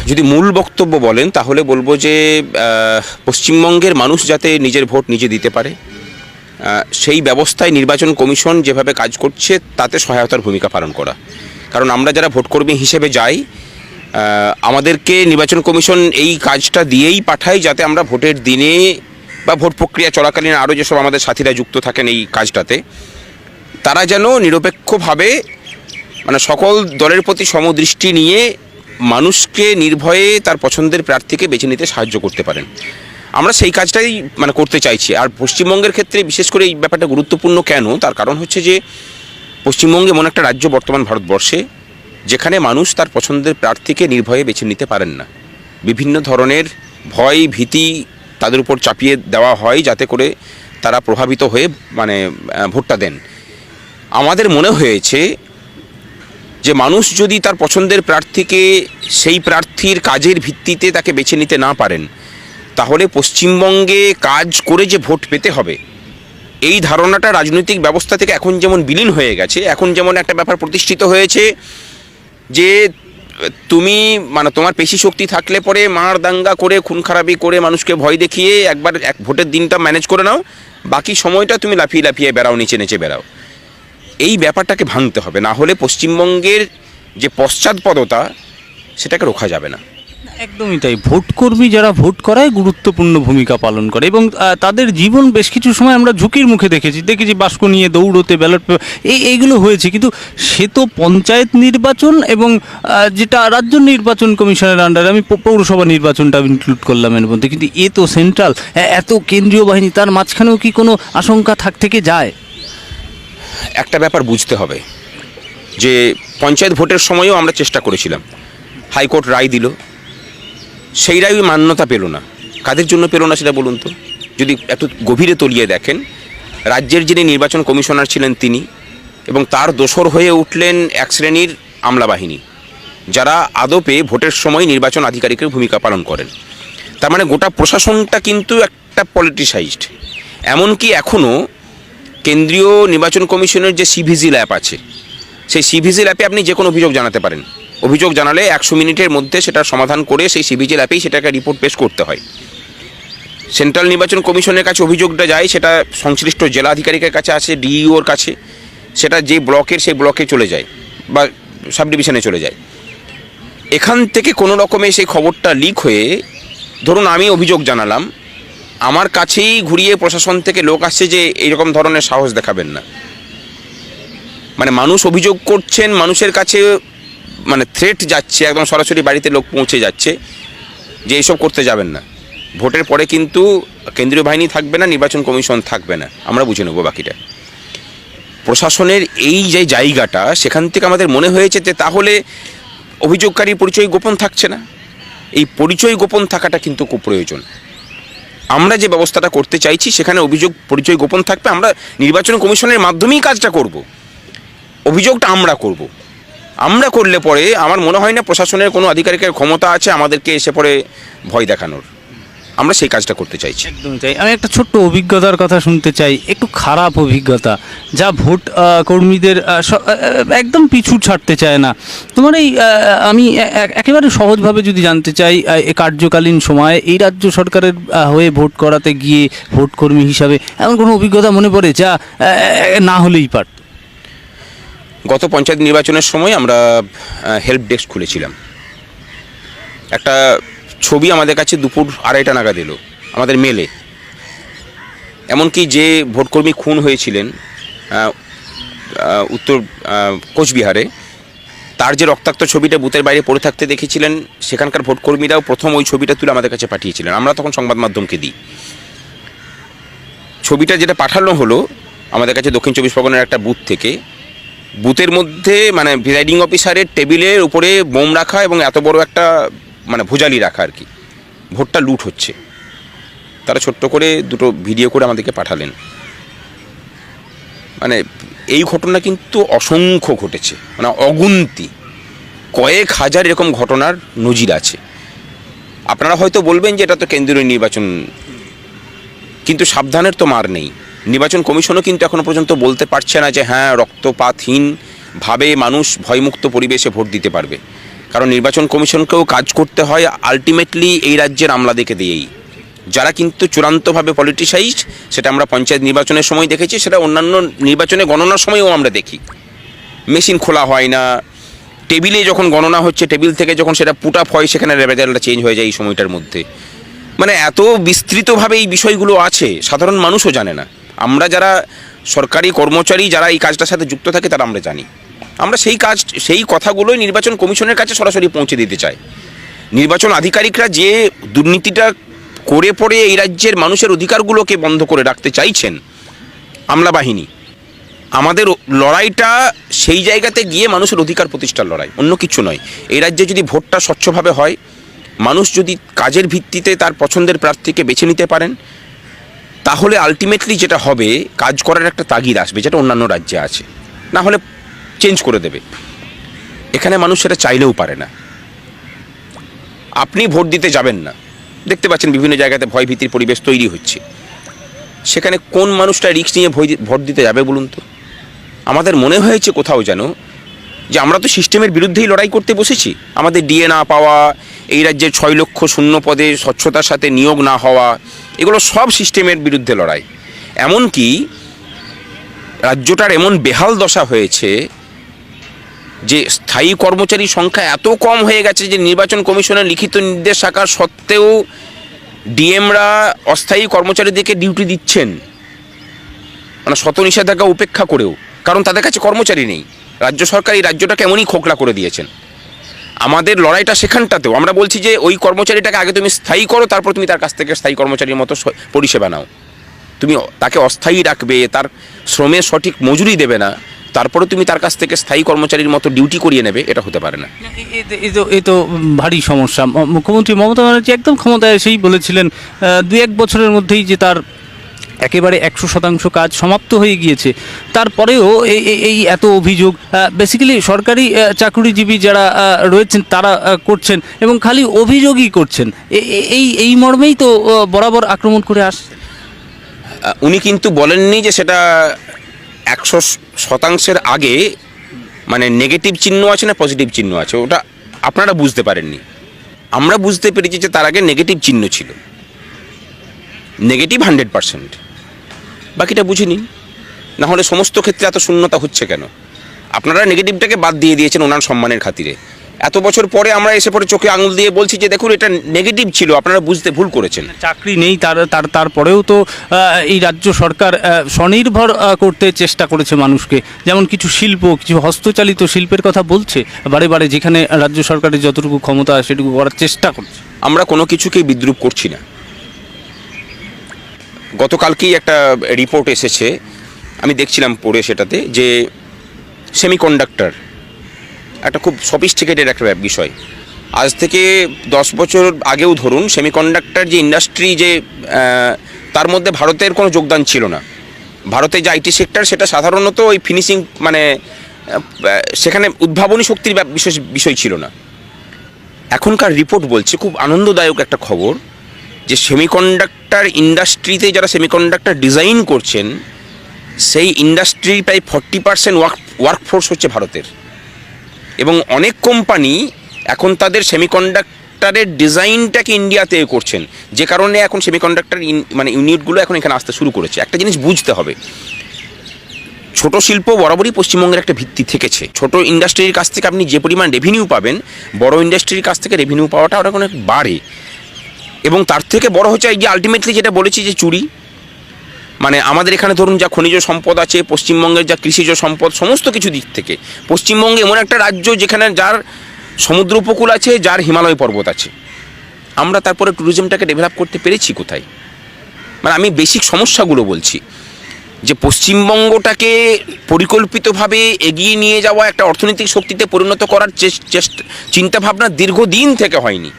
যদি মূল বক্তব্য বলেন তাহলে বলবো যে পশ্চিমবঙ্গের মানুষ যাতে নিজের ভোট নিজে দিতে পারে সেই ব্যবস্থায় নির্বাচন কমিশন যেভাবে কাজ করছে তাতে সহায়তার ভূমিকা পালন করা। কারণ আমরা যারা ভোটকর্মী হিসেবে যাই, আমাদেরকে নির্বাচন কমিশন এই কাজটা দিয়েই পাঠায় যাতে আমরা ভোটের দিনে বা ভোট প্রক্রিয়া চলাকালীন আরও যেসব আমাদের সাথীরা যুক্ত থাকেন এই কাজটাতে, তারা যেন নিরপেক্ষভাবে মানে সকল দলের প্রতি সমদৃষ্টি নিয়ে মানুষকে নির্ভয়ে তার পছন্দের প্রার্থীকে বেছে নিতে সাহায্য করতে পারেন। আমরা সেই কাজটাই মানে করতে চাইছি। আর পশ্চিমবঙ্গের ক্ষেত্রে বিশেষ করে এই ব্যাপারটা গুরুত্বপূর্ণ কেন, তার কারণ হচ্ছে যে পশ্চিমবঙ্গে এমন একটা রাজ্য বর্তমান ভারতবর্ষে যেখানে মানুষ তার পছন্দের প্রার্থীকে নির্ভয়ে বেছে নিতে পারেন না। বিভিন্ন ধরনের ভয় ভীতি তাদের উপর চাপিয়ে দেওয়া হয় যাতে করে তারা প্রভাবিত হয়ে মানে ভোটটা দেন। আমাদের মনে হয়েছে যে মানুষ যদি তার পছন্দের প্রার্থীকে সেই প্রার্থীর কাজের ভিত্তিতে তাকে বেছে নিতে না পারেন, তাহলে পশ্চিমবঙ্গে কাজ করে যে ভোট পেতে হবে এই ধারণাটা রাজনৈতিক ব্যবস্থা থেকে এখন যেমন বিলীন হয়ে গেছে। এখন যেমন একটা ব্যাপার প্রতিষ্ঠিত হয়েছে যে তুমি মানে তোমার পেশি শক্তি থাকলে পরে মার দাঙ্গা করে খুন খারাপি করে মানুষকে ভয় দেখিয়ে একবার ভোটের দিনটা ম্যানেজ করে নাও, বাকি সময়টা তুমি লাফিয়ে লাফিয়ে বেড়াও, নিচে নিচে বেড়াও। এই ব্যাপারটাকে ভাঙতে হবে, না হলে পশ্চিমবঙ্গের যে পশ্চাৎপদতা সেটাকে রোখা যাবে না। একদমই তাই। ভোটকর্মী যারা ভোট করায় গুরুত্বপূর্ণ ভূমিকা পালন করে এবং তাদের জীবন বেশ কিছু সময় আমরা ঝুঁকির মুখে দেখেছি বাস্ক নিয়ে দৌড়তে, ব্যালট এইগুলো হয়েছে। কিন্তু সে তো পঞ্চায়েত নির্বাচন এবং যেটা রাজ্য নির্বাচন কমিশনের আন্ডারে, আমি পৌরসভা নির্বাচনটা ইনক্লুড করলাম এর মধ্যে, কিন্তু এ তো সেন্ট্রাল, এত কেন্দ্রীয় বাহিনী, তার মাঝখানেও কি কোনো আশঙ্কা থেকে যায়? একটা ব্যাপার বুঝতে হবে যে পঞ্চায়েত ভোটের সময়ও আমরা চেষ্টা করেছিলাম, হাইকোর্ট রায় দিল, সেই রায় মান্যতা পেল না। কাদের জন্য পেল না সেটা বলুন তো? যদি একটু গভীরে তলিয়ে দেখেন, রাজ্যের যিনি নির্বাচন কমিশনার ছিলেন তিনি এবং তার দোসর হয়ে উঠলেন এক শ্রেণীর আমলা বাহিনী যারা আদপে ভোটের সময় নির্বাচন আধিকারিকের ভূমিকা পালন করেন। তার মানে গোটা প্রশাসনটা কিন্তু একটা পলিটিসাইজড। এমনকি এখনও কেন্দ্রীয় নির্বাচন কমিশনের যে সিভিজিল অ্যাপ আছে, সেই সিভিজিল অ্যাপে আপনি যে কোনো অভিযোগ জানাতে পারেন। অভিযোগ জানালে 100 মিনিটের মধ্যে সেটার সমাধান করে সেই সিভিজিল অ্যাপেই সেটাকে রিপোর্ট পেশ করতে হয়। সেন্ট্রাল নির্বাচন কমিশনের কাছে অভিযোগটা যায়, সেটা সংশ্লিষ্ট জেলা আধিকারিকের কাছে আছে, ডিইওর কাছে, সেটা যে ব্লকের সেই ব্লকে চলে যায় বা সাব ডিভিশনে চলে যায়। এখান থেকে কোনো রকমে সেই খবরটা লিক হয়ে, ধরুন আমি অভিযোগ জানালাম, আমার কাছেই ঘুরিয়ে প্রশাসন থেকে লোক আসছে যে এইরকম ধরনের সাহস দেখাবেন না। মানে মানুষ অভিযোগ করছেন, মানুষের কাছে মানে থ্রেট যাচ্ছে, একদম সরাসরি বাড়িতে লোক পৌঁছে যাচ্ছে যে এইসব করতে যাবেন না। ভোটের পরে কিন্তু কেন্দ্রীয় বাহিনী থাকবে না, নির্বাচন কমিশন থাকবে না, আমরা বুঝে নেব বাকিটা। প্রশাসনের এই যে জায়গাটা, সেখান থেকে আমাদের মনে হয়েছে যে তাহলে অভিযোগকারীর পরিচয় গোপন থাকছে না। এই পরিচয় গোপন থাকাটা কিন্তু খুব প্রয়োজন। আমরা যে ব্যবস্থাটা করতে চাইছি সেখানে অভিযোগ পরিচয় গোপন থাকবে। আমরা নির্বাচন কমিশনের মাধ্যমেই কাজটা করব, অভিযোগটা আমরা করব। আমরা করলে পরে আমার মনে হয় না প্রশাসনের কোনো আধিকারিকের ক্ষমতা আছে আমাদেরকে এসে পরে ভয় দেখানোর। আমরা সেই কাজটা করতে চাইছি। একদমই তাই। আমি একটা ছোট্ট অভিজ্ঞতার কথা শুনতে চাই, একটু খারাপ অভিজ্ঞতা, যা ভোট কর্মীদের একদম পিছু ছাড়তে চায় না। তোমার এই আমি একেবারে সহজভাবে যদি জানতে চাই, কার্যকালীন সময়ে এই রাজ্য সরকারের হয়ে ভোট করাতে গিয়ে ভোট কর্মী হিসাবে এমন কোনো অভিজ্ঞতা মনে পড়ে যা না হলেই পারত? গত পঞ্চায়েত নির্বাচনের সময় আমরা হেল্প ডেস্ক খুলেছিলাম। একটা ছবি আমাদের কাছে দুপুর 2:30 নাগাদ এলো আমাদের মেলে। এমনকি যে ভোটকর্মী খুন হয়েছিলেন উত্তর কোচবিহারে, তার যে রক্তাক্ত ছবিটা বুথের বাইরে পড়ে থাকতে দেখেছিলেন, সেখানকার ভোটকর্মীরাও প্রথম ওই ছবিটা তুলে আমাদের কাছে পাঠিয়েছিলেন। আমরা তখন সংবাদ মাধ্যমকে দিই ছবিটা। যেটা পাঠানো হলো আমাদের কাছে দক্ষিণ 24 পরগনার একটা বুথ থেকে, বুথের মধ্যে মানে প্রিসাইডিং অফিসারের টেবিলের উপরে বোম রাখা এবং এত বড় একটা মানে ভুজালি রাখা আর কি, ভোটটা লুট হচ্ছে। তারা ছোট্ট করে দুটো ভিডিও করে আমাদেরকে পাঠালেন। মানে এই ঘটনা কিন্তু অসংখ্য ঘটেছে, মানে অগুন্তি, কয়েক হাজার এরকম ঘটনার নজির আছে। আপনারা হয়তো বলবেন যে এটা তো কেন্দ্রীয় নির্বাচন, কিন্তু সাবধানের তো মার নেই। নির্বাচন কমিশনও কিন্তু এখনো পর্যন্ত বলতে পারছে না যে হ্যাঁ রক্তপাতহীনভাবে মানুষ ভয়মুক্ত পরিবেশে ভোট দিতে পারবে। কারণ নির্বাচন কমিশনকেও কাজ করতে হয় আলটিমেটলি এই রাজ্যের আমলাদেরকে দিয়েই, যারা কিন্তু চূড়ান্তভাবে পলিটিসাইজড। সেটা আমরা পঞ্চায়েত নির্বাচনের সময় দেখেছি, সেটা অন্যান্য নির্বাচনে গণনার সময়ও আমরা দেখি। মেশিন খোলা হয় না, টেবিলে যখন গণনা হচ্ছে টেবিল থেকে যখন সেটা পুট আপ হয় সেখানে রেজাল্টটা চেঞ্জ হয়ে যায় এই সময়টার মধ্যে। মানে এত বিস্তৃতভাবে এই বিষয়গুলো আছে, সাধারণ মানুষও জানে না। আমরা যারা সরকারি কর্মচারী, যারা এই কাজটার সাথে যুক্ত থাকে, তারা আমরা জানি। আমরা সেই কথাগুলোই নির্বাচন কমিশনের কাছে সরাসরি পৌঁছে দিতে চাই। নির্বাচন আধিকারিকরা যে দুর্নীতিটা করে পড়ে এই রাজ্যের মানুষের অধিকারগুলোকে বন্ধ করে রাখতে চাইছেন, আমলা বাহিনী, আমাদের লড়াইটা সেই জায়গাতে গিয়ে মানুষের অধিকার প্রতিষ্ঠার লড়াই, অন্য কিছু নয়। এই রাজ্যে যদি ভোটটা স্বচ্ছভাবে হয়, মানুষ যদি কাজের ভিত্তিতে তার পছন্দের প্রার্থীকে বেছে নিতে পারেন, তাহলে আলটিমেটলি যেটা হবে, কাজ করার একটা তাগিদ আসবে, যেটা অন্যান্য রাজ্যে আছে। না হলে চেঞ্জ করে দেবে। এখানে মানুষ সেটা চাইলেও পারে না। আপনি ভোট দিতে যাবেন না, দেখতে পাচ্ছেন বিভিন্ন জায়গাতে ভয়ভীতির পরিবেশ তৈরি হচ্ছে। সেখানে কোন মানুষটা রিস্ক নিয়ে ভোট দিতে যাবে বলুন তো? আমাদের মনে হয়েছে কোথাও যেন যে আমরা তো সিস্টেমের বিরুদ্ধেই লড়াই করতে বসেছি। আমাদের ডিএ না পাওয়া, এই রাজ্যের 6 লক্ষ শূন্য পদে স্বচ্ছতার সাথে নিয়োগ না হওয়া, এগুলো সব সিস্টেমের বিরুদ্ধে লড়াই। এমনকি রাজ্যটার এমন বেহাল দশা হয়েছে যে স্থায়ী কর্মচারীর সংখ্যা এত কম হয়ে গেছে যে নির্বাচন কমিশনের লিখিত নির্দেশ থাকা সত্ত্বেও ডিএমরা অস্থায়ী কর্মচারীদেরকে ডিউটি দিচ্ছেন, মানে শত নিষেধাজ্ঞা উপেক্ষা করেও, কারণ তাদের কাছে কর্মচারী নেই। রাজ্য সরকার এই রাজ্যটাকে এমনই খোকলা করে দিয়েছেন। আমাদের লড়াইটা সেখানটাতেও আমরা বলছি যে ওই কর্মচারীটাকে আগে তুমি স্থায়ী করো, তারপর তুমি তার কাছ থেকে স্থায়ী কর্মচারীর মতো পরিষেবা নাও। তুমি তাকে অস্থায়ী রাখবে, তার শ্রমের সঠিক মজুরি দেবে না, তারপরে তুমি তার কাছ থেকে স্থায়ী কর্মচারীর মতো ডিউটি করিয়ে নেবে, এটা হতে পারে না। এ তো ভারী সমস্যা। মুখ্যমন্ত্রী মমতা ব্যানার্জি একদম ক্ষমতায় এসেই বলেছিলেন 2-1 বছরের মধ্যেই যে তার একেবারে 100% কাজ সমাপ্ত হয়ে গিয়েছে। তারপরেও এই এত অভিযোগ বেসিক্যালি সরকারি চাকরিজীবী যারা রয়েছেন তারা করছেন, এবং খালি অভিযোগই করছেন। এই মর্মেই তো বরাবর আক্রমণ করে আসছে। উনি কিন্তু বলেননি যে সেটা 100% আগে মানে নেগেটিভ চিহ্ন আছে না পজিটিভ চিহ্ন আছে, ওটা আপনারা বুঝতে পারেননি। আমরা বুঝতে পেরেছি যে তার আগে নেগেটিভ চিহ্ন ছিল, নেগেটিভ 100%। বাকিটা বুঝে নিন, না হলে সমস্ত ক্ষেত্রে এত শূন্যতা হচ্ছে কেন? আপনারা নেগেটিভটাকে বাদ দিয়ে দিয়েছেন ওনার সম্মানের খাতিরে। এত বছর পরে আমরা এসে পরে চোখে আঙুল দিয়ে বলছি যে দেখুন এটা নেগেটিভ ছিল, আপনারা বুঝতে ভুল করেছেন। চাকরি নেই, তারপরেও তো এই রাজ্য সরকার স্বনির্ভর করতে চেষ্টা করেছে মানুষকে। যেমন কিছু শিল্প, কিছু হস্তচালিত শিল্পের কথা বলছে বারে বারে, যেখানে রাজ্য সরকারের যতটুকু ক্ষমতা সেটুকু করার চেষ্টা করছে। আমরা কোনো কিছুকেই বিদ্রুপ করছি না। গতকালকেই একটা রিপোর্ট এসেছে, আমি দেখছিলাম পড়ে, সেটাতে যে সেমিকন্ডাক্টর একটা খুব সফিস্টিকেটেড একটা বিষয়। আজ থেকে 10 বছর আগেও ধরুন সেমিকন্ডাক্টর যে ইন্ডাস্ট্রি, যে তার মধ্যে ভারতের কোনো যোগদান ছিল না। ভারতের যে আইটি সেক্টর সেটা সাধারণত ওই ফিনিশিং, মানে সেখানে উদ্ভাবনী শক্তির বিষয় ছিল না। এখনকার রিপোর্ট বলছে, খুব আনন্দদায়ক একটা খবর, যে সেমিকন্ডাক্টর ইন্ডাস্ট্রিতে যারা সেমিকন্ডাক্টর ডিজাইন করছেন সেই ইন্ডাস্ট্রির প্রায় 40% ওয়ার্কফোর্স হচ্ছে ভারতের। এবং অনেক কোম্পানি এখন তাদের সেমিকন্ডাক্টরের ডিজাইনটাকে ইন্ডিয়াতে করছেন, যে কারণে এখন সেমিকন্ডাক্টর মানে ইউনিটগুলো এখন এখানে আসতে শুরু করেছে। একটা জিনিস বুঝতে হবে, ছোট শিল্প বরাবরই পশ্চিমবঙ্গের একটা ভিত্তি থেকেছে। ছোট ইন্ডাস্ট্রির কাছ থেকে আপনি যে পরিমাণ রেভিনিউ পাবেন, বড় ইন্ডাস্ট্রির কাছ থেকে রেভিনিউ পাওয়াটা ওটা অনেক বাড়ে। এবং তার থেকে বড় হচ্ছে এই যে আলটিমেটলি যেটা বলেছি যে চুরি, মানে আমাদের এখানে ধরুন যা খনিজ সম্পদ আছে, পশ্চিমবঙ্গের যা কৃষিজ সম্পদ, সমস্ত কিছু দিক থেকে পশ্চিমবঙ্গে এমন একটা রাজ্য যেখানে যার সমুদ্র উপকূল আছে, যার হিমালয় পর্বত আছে। আমরা তারপরে ট্যুরিজমটাকে ডেভেলপ করতে পেরেছি কোথায়? মানে আমি বেসিক সমস্যাগুলো বলছি, যে পশ্চিমবঙ্গটাকে পরিকল্পিতভাবে এগিয়ে নিয়ে যাওয়া, একটা অর্থনৈতিক শক্তিতে পরিণত করার চিন্তাভাবনা দীর্ঘদিন থেকে হয়নি।